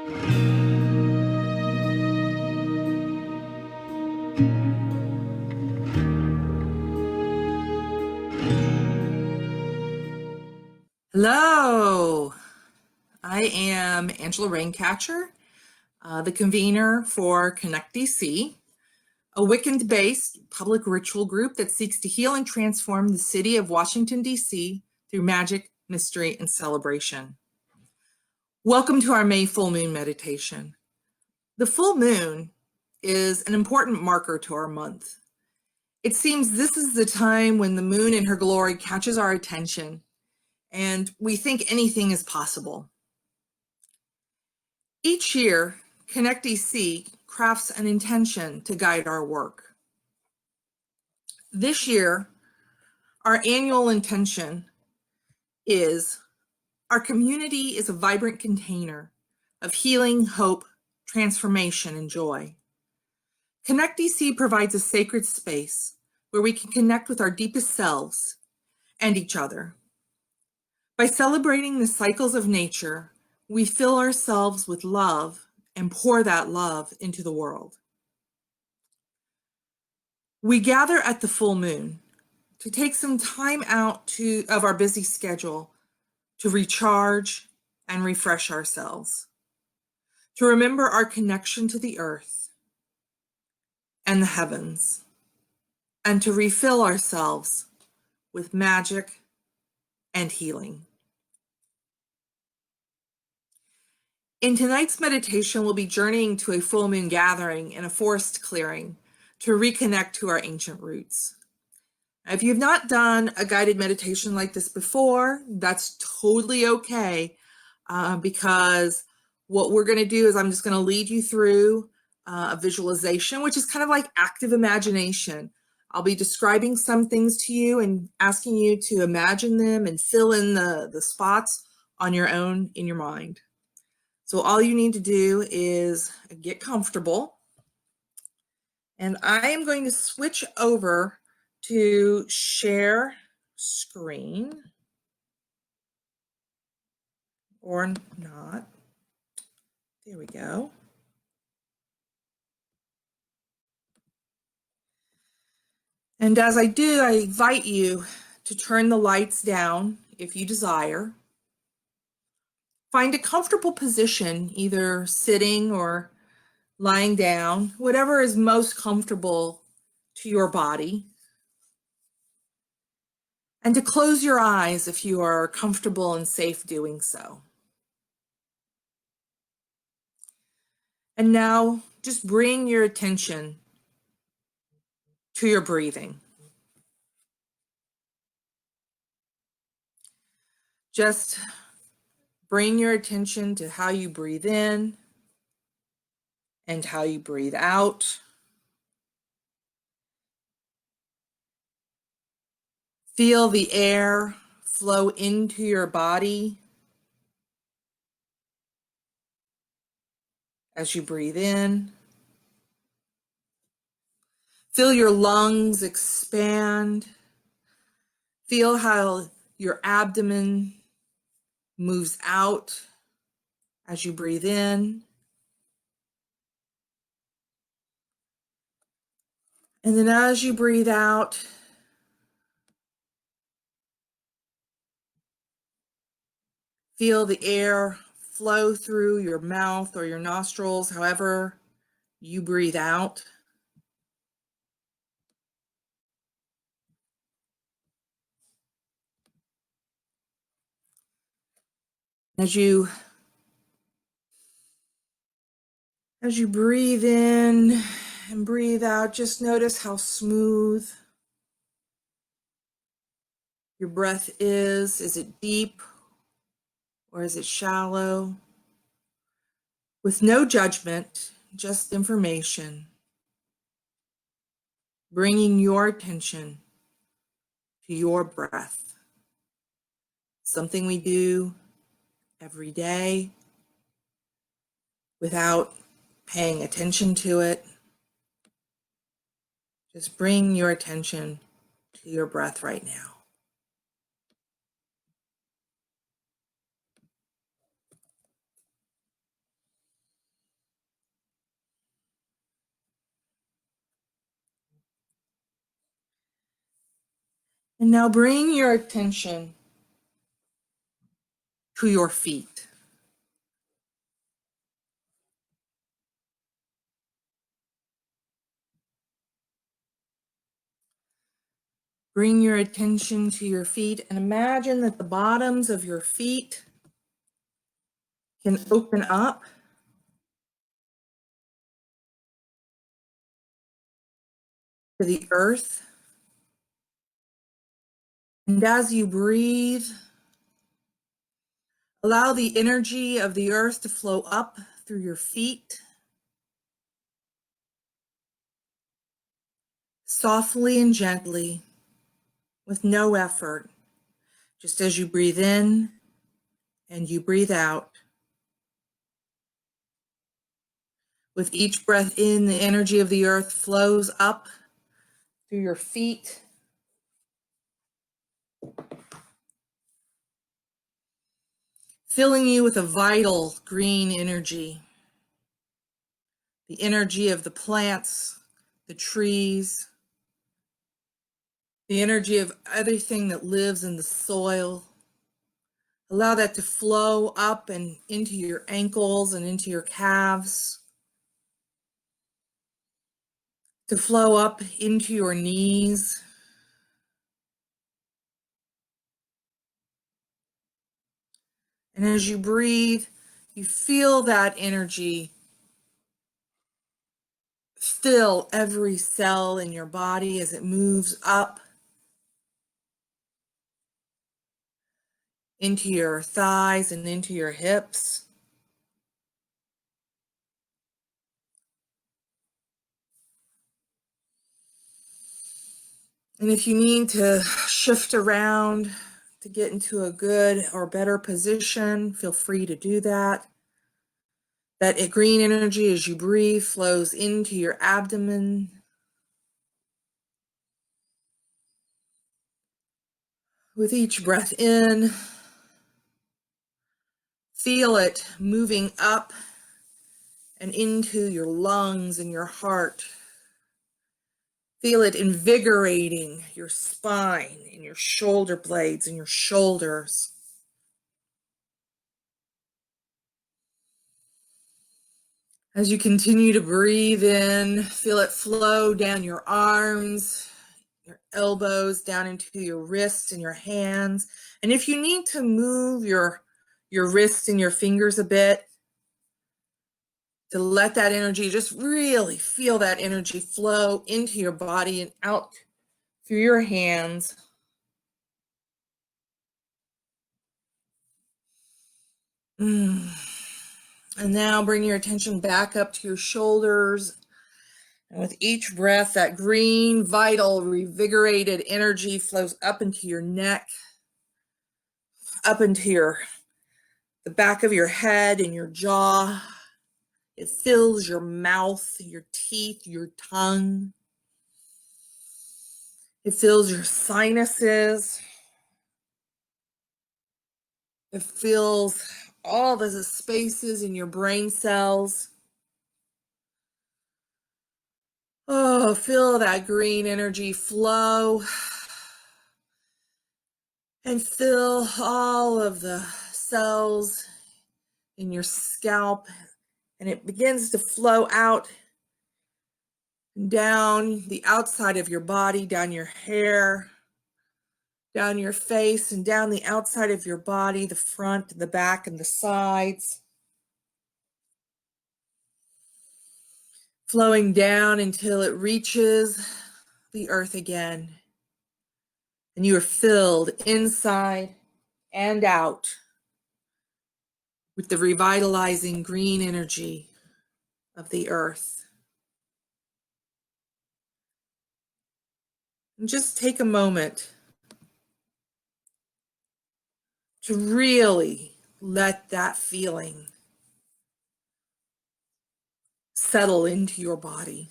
Hello, I am Angela Raincatcher, the convener for Connect DC, a Wiccan-based public ritual group that seeks to heal and transform the city of Washington, DC through magic, mystery, and celebration. Welcome to our May full moon meditation. The full moon is an important marker to our month. It seems this is the time when the moon in her glory catches our attention and we think anything is possible. Each year, Connect DC crafts an intention to guide our work. This year, our annual intention is our community is a vibrant container of healing, hope, transformation, and joy. Connect DC provides a sacred space where we can connect with our deepest selves and each other. By celebrating the cycles of nature, we fill ourselves with love and pour that love into the world. We gather at the full moon to take some time out of our busy schedule to recharge and refresh ourselves, to remember our connection to the earth and the heavens, and to refill ourselves with magic and healing. In tonight's meditation, we'll be journeying to a full moon gathering in a forest clearing to reconnect to our ancient roots. If you've not done a guided meditation like this before, that's totally okay, because what we're going to do is I'm just going to lead you through a visualization, which is kind of like active imagination. I'll be describing some things to you and asking you to imagine them and fill in the spots on your own in your mind. So all you need to do is get comfortable. And I am going to switch over to share screen, or not. There we go. And as I do, I invite you to turn the lights down if you desire. Find a comfortable position, either sitting or lying down, whatever is most comfortable to your body. And to close your eyes if you are comfortable and safe doing so. And now just bring your attention to your breathing. Just bring your attention to how you breathe in and how you breathe out. Feel the air flow into your body as you breathe in. Feel your lungs expand. Feel how your abdomen moves out as you breathe in. And then as you breathe out, feel the air flow through your mouth or your nostrils, however you breathe out. As you breathe in and breathe out, just notice how smooth your breath is. Is it deep or is it shallow? With no judgment, just information. Bringing your attention to your breath. Something we do every day without paying attention to it. Just bring your attention to your breath right now. And now bring your attention to your feet. Bring your attention to your feet and imagine that the bottoms of your feet can open up to the earth. And as you breathe, allow the energy of the earth to flow up through your feet, softly and gently, with no effort, just as you breathe in and you breathe out. With each breath in, the energy of the earth flows up through your feet, filling you with a vital green energy, the energy of the plants, the trees, the energy of everything that lives in the soil. Allow that to flow up and into your ankles and into your calves, to flow up into your knees. And as you breathe, you feel that energy fill every cell in your body as it moves up into your thighs and into your hips. And if you need to shift around to get into a good or better position, feel free to do that. That green energy as you breathe flows into your abdomen. With each breath in, feel it moving up and into your lungs and your heart. Feel it invigorating your spine and your shoulder blades and your shoulders. As you continue to breathe in, feel it flow down your arms, your elbows, down into your wrists and your hands. And if you need to move your wrists and your fingers a bit, to let that energy, just really feel that energy flow into your body and out through your hands. And now bring your attention back up to your shoulders. And with each breath, that green, vital, revigorated energy flows up into your neck, up into the back of your head and your jaw. It fills your mouth, your teeth, your tongue. It fills your sinuses. It fills all the spaces in your brain cells. Oh, feel that green energy flow and fill all of the cells in your scalp, and it begins to flow out down the outside of your body, down your hair, down your face, and down the outside of your body, the front, the back, and the sides. Flowing down until it reaches the earth again. And you are filled inside and out with the revitalizing green energy of the earth. And just take a moment to really let that feeling settle into your body.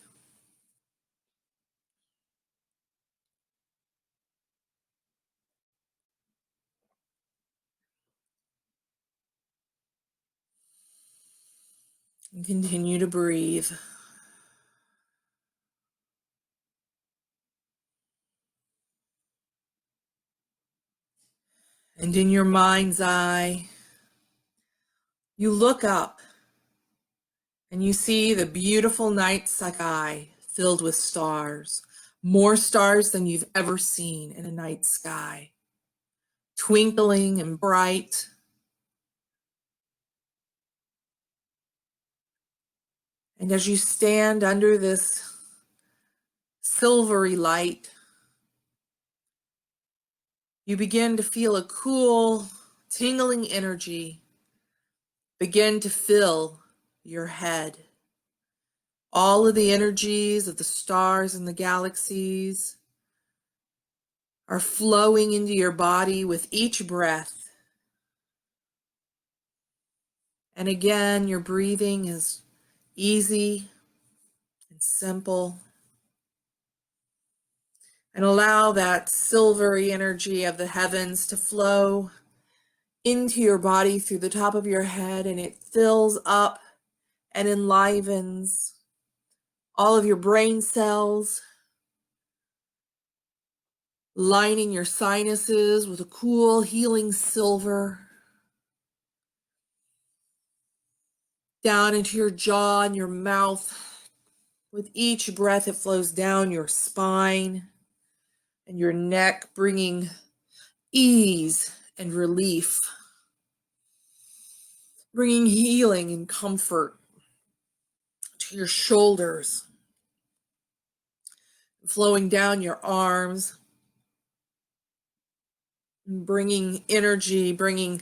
And continue to breathe. And in your mind's eye, you look up and you see the beautiful night sky filled with stars, more stars than you've ever seen in a night sky, twinkling and bright. And as you stand under this silvery light, you begin to feel a cool, tingling energy begin to fill your head. All of the energies of the stars and the galaxies are flowing into your body with each breath. And again, your breathing is easy and simple. And allow that silvery energy of the heavens to flow into your body through the top of your head, and it fills up and enlivens all of your brain cells, lining your sinuses with a cool, healing silver, down into your jaw and your mouth. With each breath, it flows down your spine and your neck, bringing ease and relief, bringing healing and comfort to your shoulders, flowing down your arms, bringing energy, bringing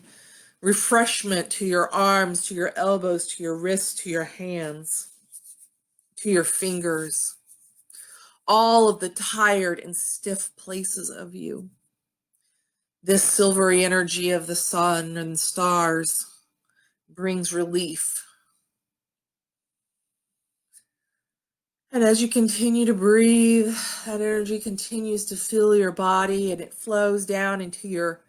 refreshment to your arms, to your elbows, to your wrists, to your hands, to your fingers, all of the tired and stiff places of you. This silvery energy of the sun and stars brings relief. And as you continue to breathe, that energy continues to fill your body, and it flows down into your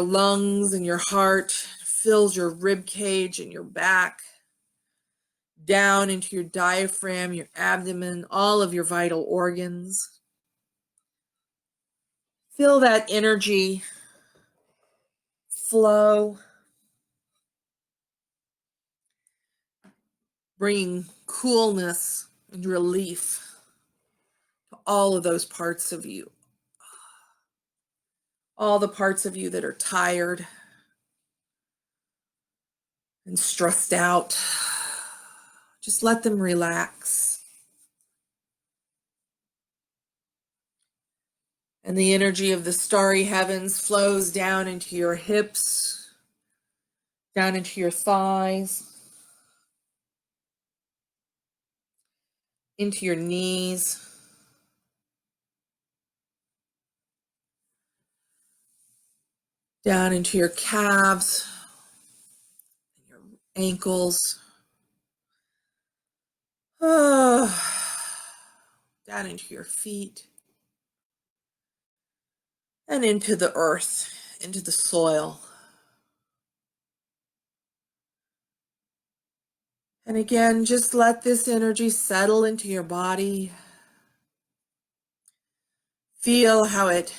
lungs and your heart, fills your rib cage and your back, down into your diaphragm, your abdomen, all of your vital organs. Feel that energy flow, bringing coolness and relief to all of those parts of you. All the parts of you that are tired and stressed out. Just let them relax. And the energy of the starry heavens flows down into your hips, down into your thighs, into your knees, down into your calves, your ankles, down into your feet, and into the earth, into the soil. And again, just let this energy settle into your body. Feel how it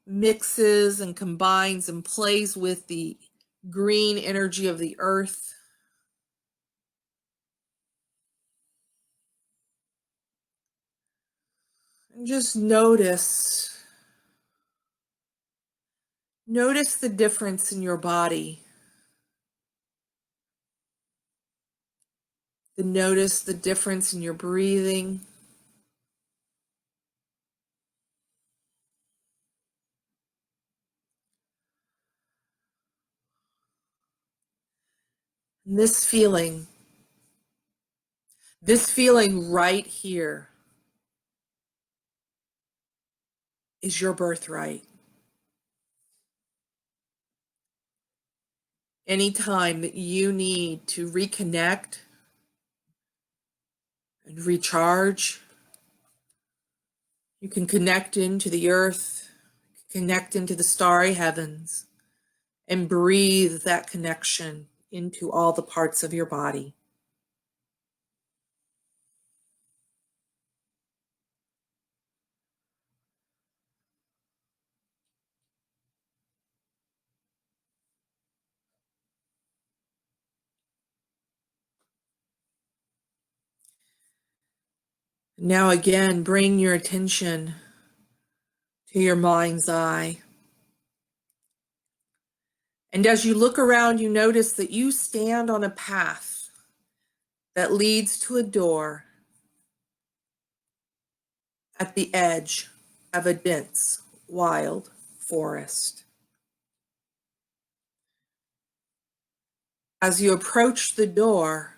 mixes and combines and plays with the green energy of the earth. And just notice the difference in your body. Notice the difference in your breathing. And this feeling right here is your birthright. Anytime that you need to reconnect and recharge, you can connect into the earth, connect into the starry heavens, and breathe that connection into all the parts of your body. Now again, bring your attention to your mind's eye. And as you look around, you notice that you stand on a path that leads to a door at the edge of a dense, wild forest. As you approach the door,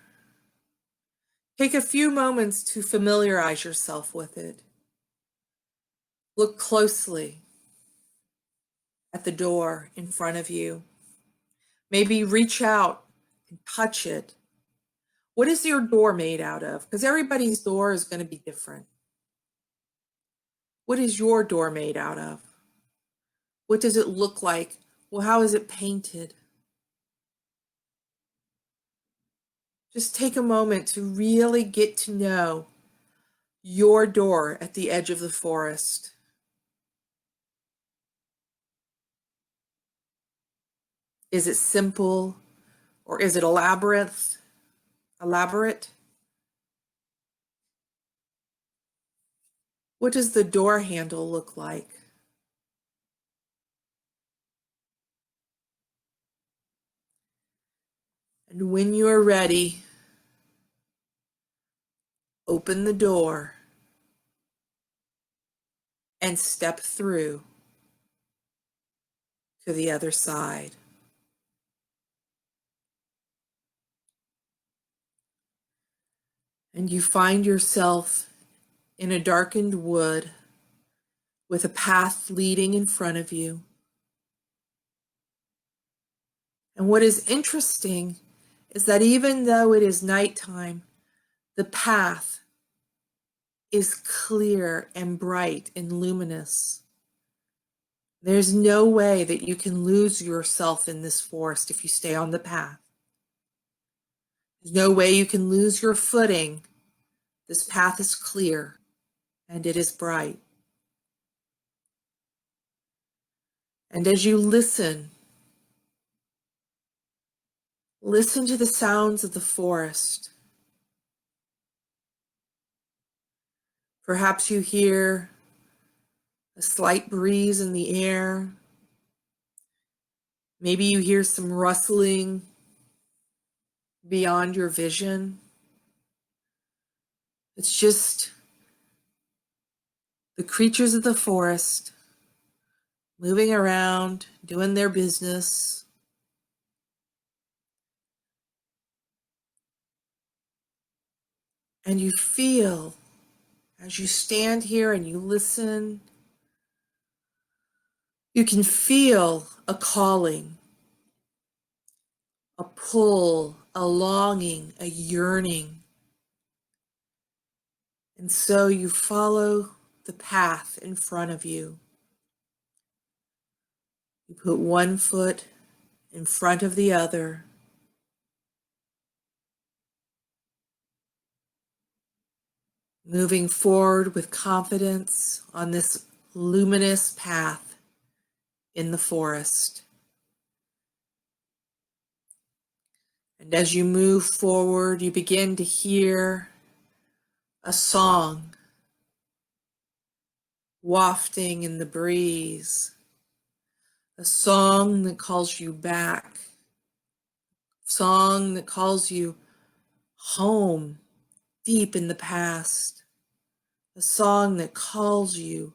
take a few moments to familiarize yourself with it. Look closely at the door in front of you. Maybe reach out and touch it. What is your door made out of? Because everybody's door is going to be different. What is your door made out of? What does it look like? Well, how is it painted? Just take a moment to really get to know your door at the edge of the forest. Is it simple or is it elaborate? What does the door handle look like? And when you are ready, open the door and step through to the other side. And you find yourself in a darkened wood with a path leading in front of you. And what is interesting is that even though it is nighttime, the path is clear and bright and luminous. There's no way that you can lose yourself in this forest if you stay on the path. There's no way you can lose your footing. This path is clear and it is bright. And as you listen to the sounds of the forest. Perhaps you hear a slight breeze in the air. Maybe you hear some rustling beyond your vision. It's just the creatures of the forest moving around, doing their business. And you feel, as you stand here and you listen, you can feel a calling, a pull, a longing, a yearning. And so you follow the path in front of you. You put one foot in front of the other. Moving forward with confidence on this luminous path in the forest. And as you move forward, you begin to hear a song wafting in the breeze, a song that calls you back, a song that calls you home deep in the past, a song that calls you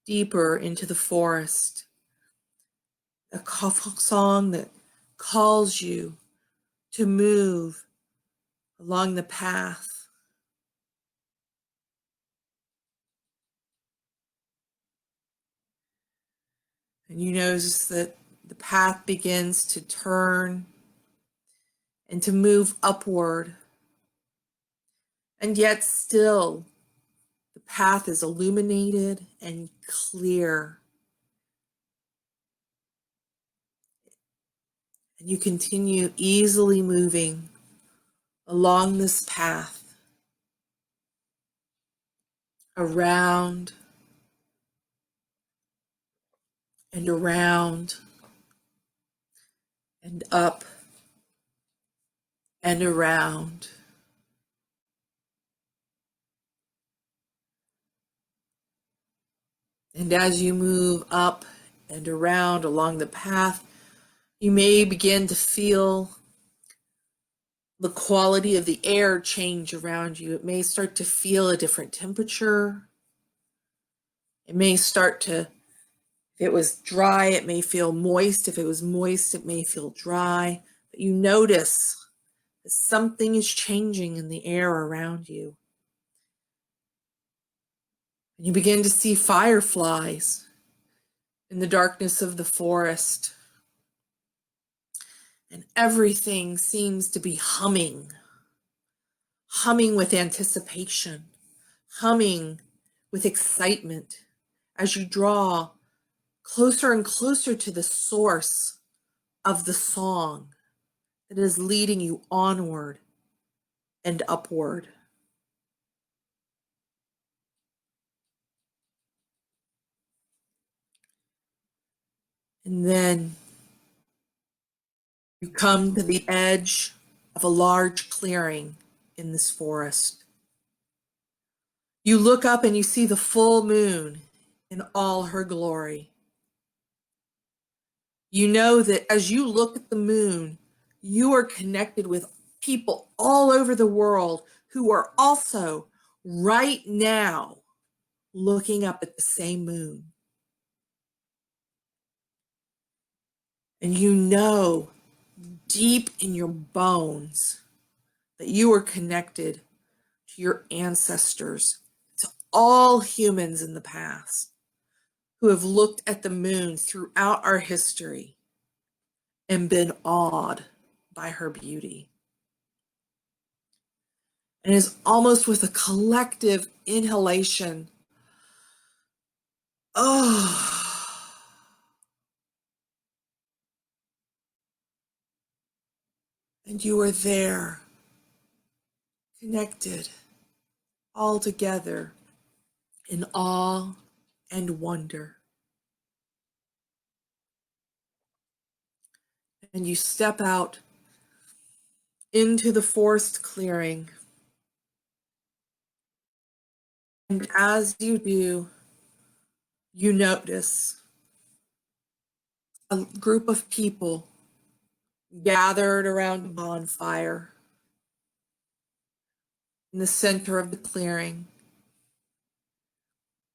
deeper into the forest, a song that calls you to move along the path. And you notice that the path begins to turn and to move upward. And yet still, the path is illuminated and clear. And you continue easily moving along this path, around and around and up and around. And as you move up and around along the path, you may begin to feel the quality of the air change around you. It may start to feel a different temperature. It may start to, if it was dry, it may feel moist. If it was moist, it may feel dry. But you notice that something is changing in the air around you. And you begin to see fireflies in the darkness of the forest. And everything seems to be humming with anticipation, humming with excitement as you draw closer and closer to the source of the song that is leading you onward and upward. And then you come to the edge of a large clearing in this forest. You look up and you see the full moon in all her glory. You know that as you look at the moon, you are connected with people all over the world who are also right now looking up at the same moon. And you know deep in your bones that you are connected to your ancestors, to all humans in the past who have looked at the moon throughout our history and been awed by her beauty. And it is almost with a collective inhalation. Oh, and you are there, connected, all together in awe and wonder. And you step out into the forest clearing. And as you do, you notice a group of people gathered around a bonfire in the center of the clearing.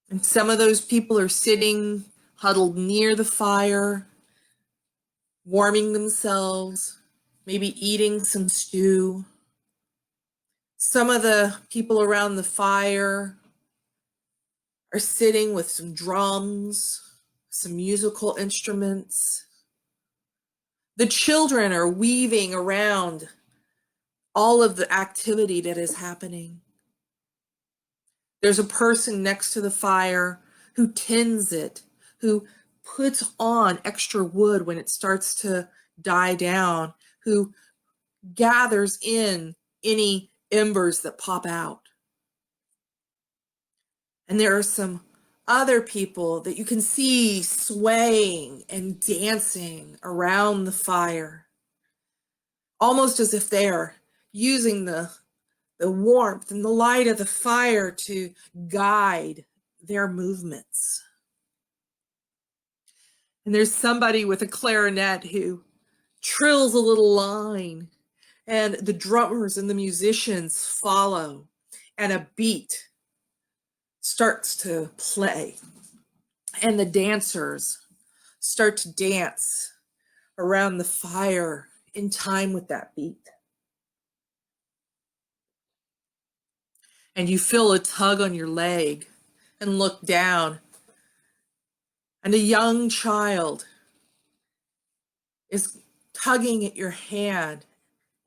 And some of those people are sitting huddled near the fire, warming themselves, maybe eating some stew. Some of the people around the fire are sitting with some drums, some musical instruments. The children are weaving around all of the activity that is happening. There's a person next to the fire who tends it, who puts on extra wood when it starts to die down, who gathers in any embers that pop out. And there are some other people that you can see swaying and dancing around the fire, almost as if they are using the warmth and the light of the fire to guide their movements. And there's somebody with a clarinet who trills a little line, and the drummers and the musicians follow, and a beat starts to play, and the dancers start to dance around the fire in time with that beat. And you feel a tug on your leg and look down, and a young child is tugging at your hand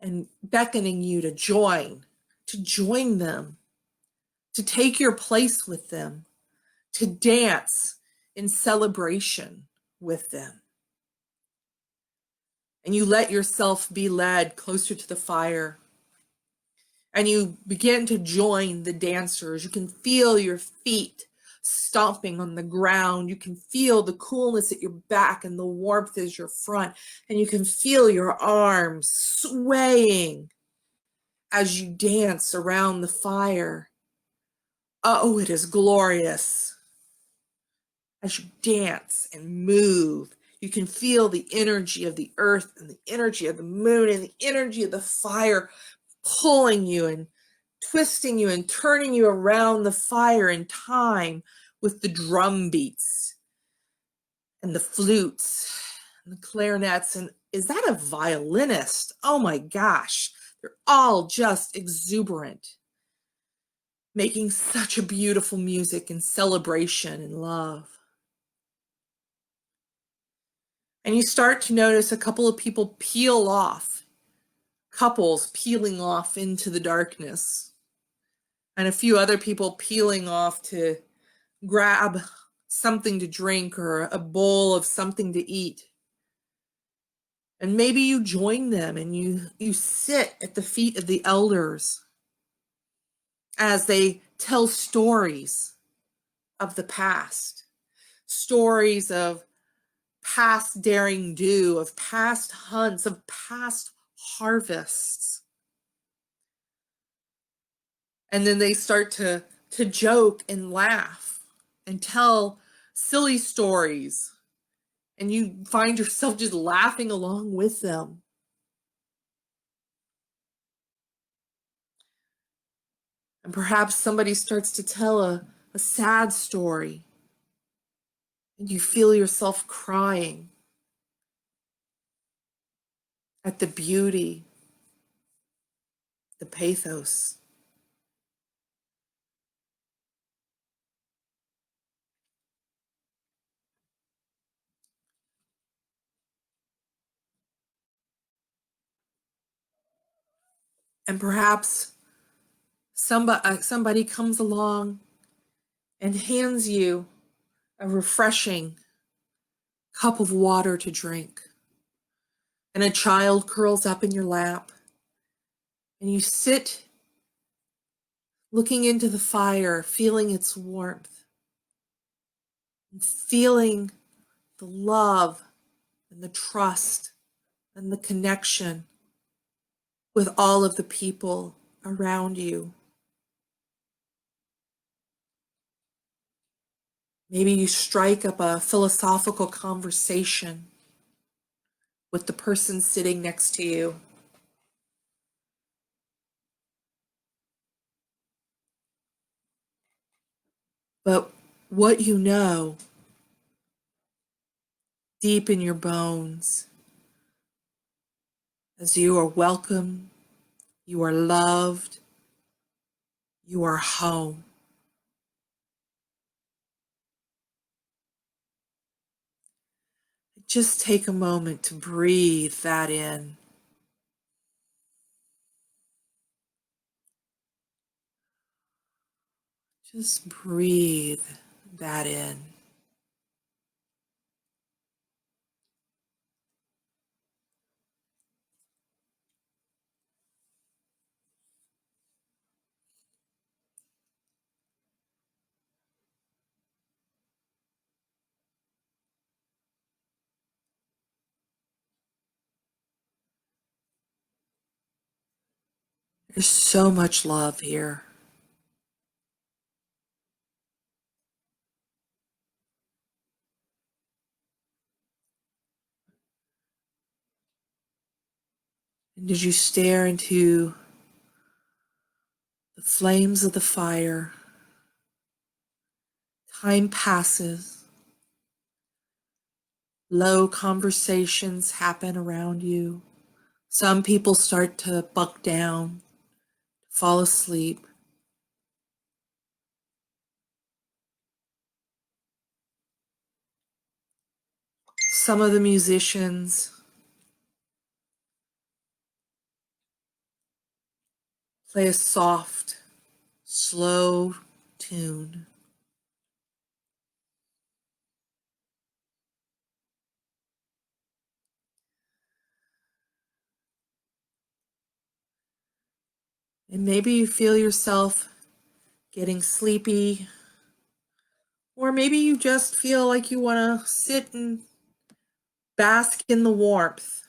and beckoning you to join them, to take your place with them, to dance in celebration with them. And you let yourself be led closer to the fire. And you begin to join the dancers. You can feel your feet stomping on the ground. You can feel the coolness at your back and the warmth at your front. And you can feel your arms swaying as you dance around the fire. Oh, it is glorious. As you dance and move, you can feel the energy of the earth and the energy of the moon and the energy of the fire pulling you and twisting you and turning you around the fire in time with the drum beats and the flutes and the clarinets. And is that a violinist? Oh my gosh, they're all just exuberant, making such a beautiful music and celebration and love. And you start to notice a couple of people peel off, couples peeling off into the darkness, and a few other people peeling off to grab something to drink or a bowl of something to eat. And maybe you join them and you sit at the feet of the elders as they tell stories of the past, stories of past daring do, of past hunts, of past harvests. And then they start to joke and laugh and tell silly stories. And you find yourself just laughing along with them. And perhaps somebody starts to tell a sad story. And you feel yourself crying at the beauty, the pathos. And perhaps somebody comes along and hands you a refreshing cup of water to drink. And a child curls up in your lap. And you sit looking into the fire, feeling its warmth, and feeling the love and the trust and the connection with all of the people around you. Maybe you strike up a philosophical conversation with the person sitting next to you. But what you know deep in your bones is you are welcome, you are loved, you are home. Just take a moment to breathe that in. Just breathe that in. There's so much love here. And as you stare into the flames of the fire, time passes. Low conversations happen around you. Some people start to buck down, fall asleep. Some of the musicians play a soft, slow tune. And maybe you feel yourself getting sleepy, or maybe you just feel like you want to sit and bask in the warmth.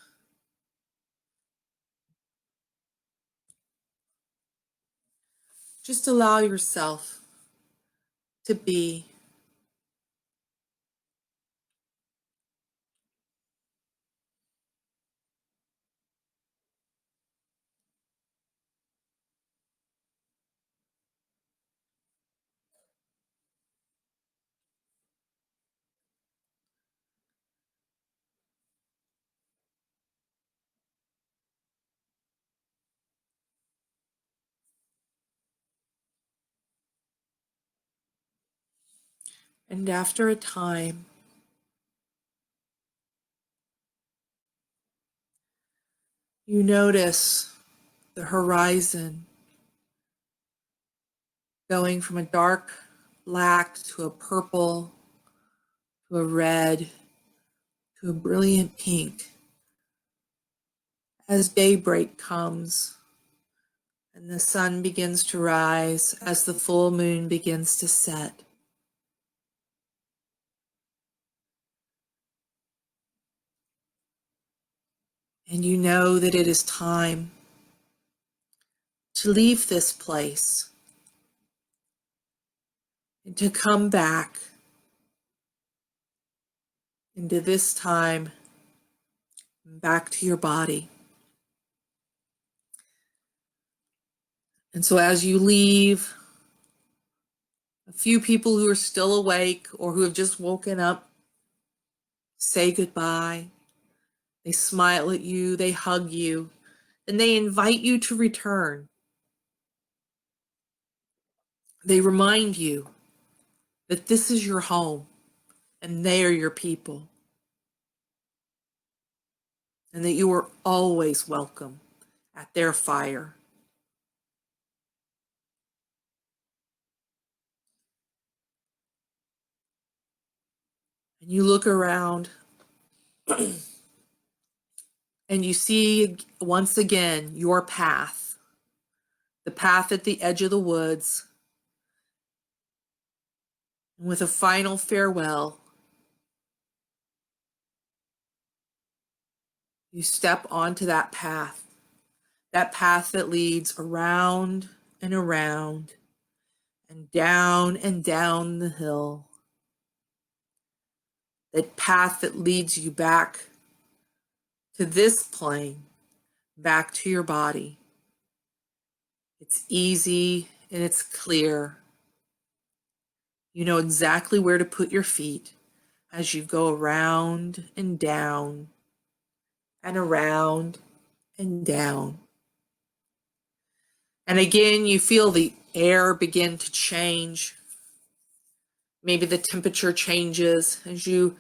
Just allow yourself to be. And after a time, you notice the horizon going from a dark black to a purple, to a red, to a brilliant pink as daybreak comes and the sun begins to rise as the full moon begins to set. And you know that it is time to leave this place and to come back into this time, back to your body. And so as you leave, a few people who are still awake or who have just woken up say goodbye. They smile at you, they hug you, and they invite you to return. They remind you that this is your home and they are your people, and that you are always welcome at their fire. And you look around and you see once again your path, the path at the edge of the woods. And with a final farewell, you step onto that path that leads around and around and down the hill. That path that leads you back to this plane, back to your body. It's easy and it's clear. You know exactly where to put your feet as you go around and down and around and down. And again, you feel the air begin to change. Maybe the temperature changes as you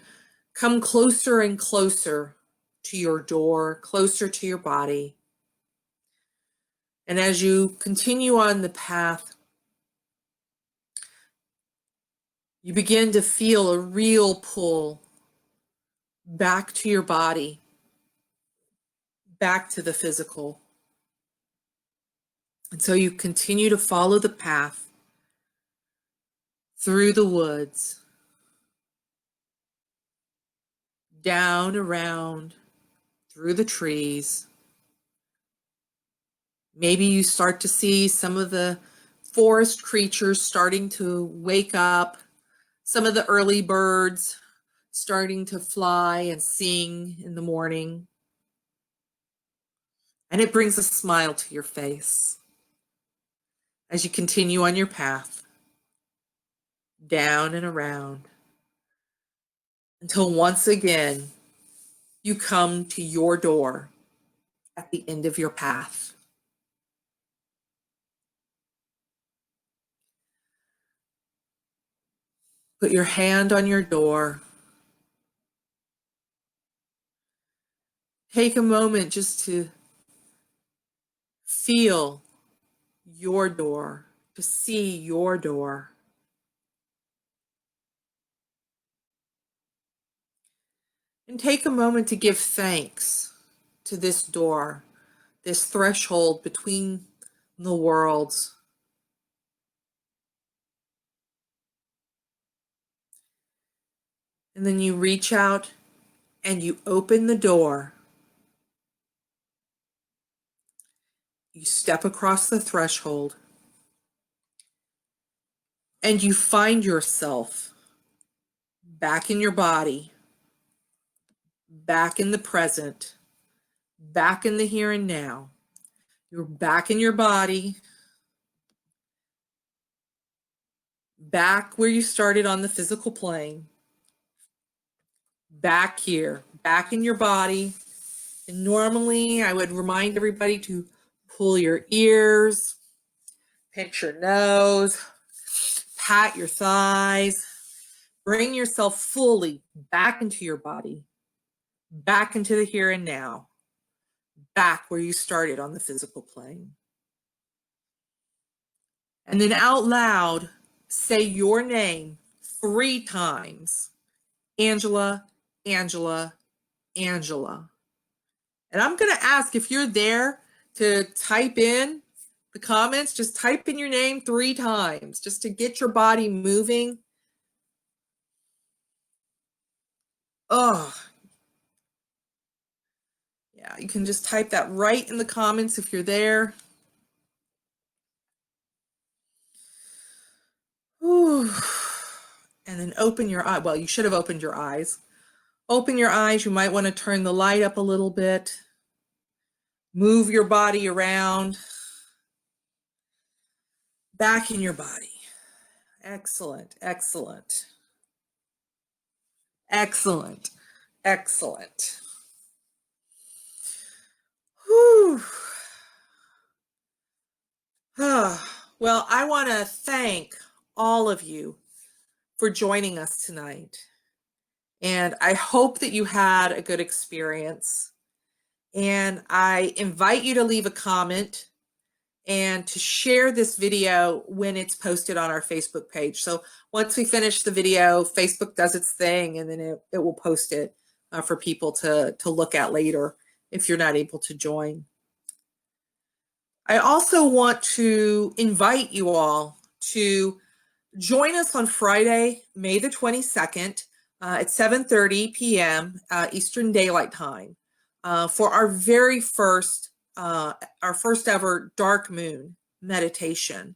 come closer and closer to your door, closer to your body. And as you continue on the path, you begin to feel a real pull back to your body, back to the physical. And so you continue to follow the path through the woods, down, around, through the trees. Maybe you start to see some of the forest creatures starting to wake up, some of the early birds starting to fly and sing in the morning. And it brings a smile to your face as you continue on your path, down and around, until once again you come to your door at the end of your path. Put your hand on your door. Take a moment just to feel your door, to see your door. And take a moment to give thanks to this door, this threshold between the worlds. And then you reach out and you open the door. You step across the threshold and you find yourself back in your body, back in the present, back in the here and now. You're back in your body, back where you started on the physical plane, back here, back in your body. And normally I would remind everybody to pull your ears, pinch your nose, pat your thighs, Bring yourself fully back into your body, back into the here and now, back where you started on the physical plane. And then out loud, say your name 3 times. Angela, Angela, Angela. And I'm going to ask if you're there to type in the comments, just type in your name 3 times just to get your body moving. Oh, yeah, you can just type that right in the comments if you're there. Ooh. And then open your eye. Well, you should have opened your eyes. Open your eyes. You might want to turn the light up a little bit. Move your body around. Back in your body. Excellent, excellent. Excellent, excellent. Whew. Well, I want to thank all of you for joining us tonight. And I hope that you had a good experience. And I invite you to leave a comment and to share this video when it's posted on our Facebook page. So once we finish the video, Facebook does its thing, and then it will post it for people to look at later if you're not able to join. I also want to invite you all to join us on Friday, May the 22nd at 7:30 p.m. Eastern Daylight Time for our very first ever dark moon meditation,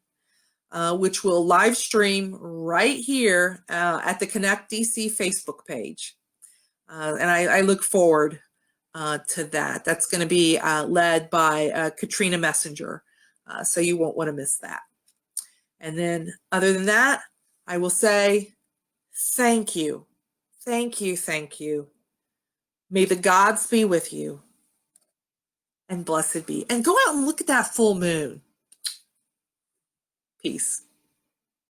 which will live stream right here at the Connect DC Facebook page. And I look forward to that. That's going to be led by Katrina Messenger, so you won't want to miss that. And then other than that, I will say thank you, thank you, thank you. May the gods be with you, and blessed be. And go out and look at that full moon. Peace.